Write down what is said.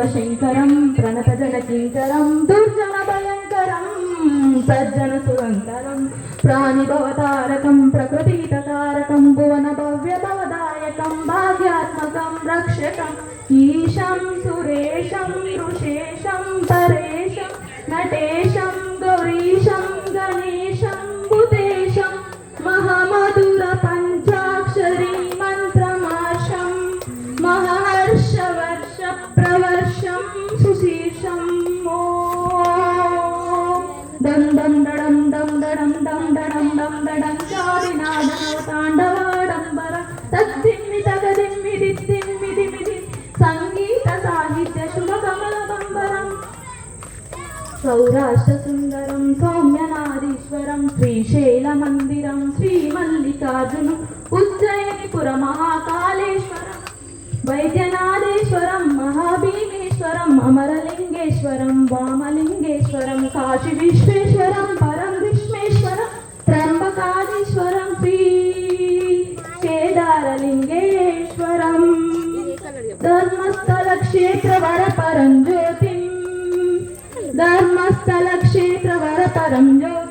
శంకరం ప్రణతజనకింకరం దుర్జన భయంకరం సజ్జన సురంకరం ప్రాణిభవతారకం ప్రకృతితారకం భువన భవ్య భవదాయకం భాగ్యాత్మకం రక్షకం ఈశం సురేశం ఋషేశం పరేశం నటేశం గౌరీశం గణేశం భూతేశం మహామధుర పంచాక్షరీ మంత్రమాశం మహర్షవర్ష ప్రవర్షం సుశీర్షం దం దం దడం దం దడం దం దడం దం దడం చారినాదనో తాండవాడంబర తద్దిమ్మి తగదిమ్మి దిద్దిమ్మి దిమిది సంగీత సాహిత్య శుభకమలబంబరం సౌరాష్ట్ర సుందరం సౌమ్యనాదీశ్వరం శ్రీశైలమందిరం శ్రీమల్లికార్జును ఉజ్జయినిపుర మహాకాళేశ్వరం వైద్యనాథేశ్వరం మహాభీమేశ్వరం అమరలింగేశ్వరం వామలింగేశ్వరం కాశీ విశ్వేశ్వరం పరం విశ్వేశ్వరం త్రంబకాధీశ్వరం శ్రీ కేదారలింగేశ్వరం ధర్మస్థల క్షేత్ర వరపరం జ్యోతిం ధర్మస్థల క్షేత్ర వరపరం జ్యోతి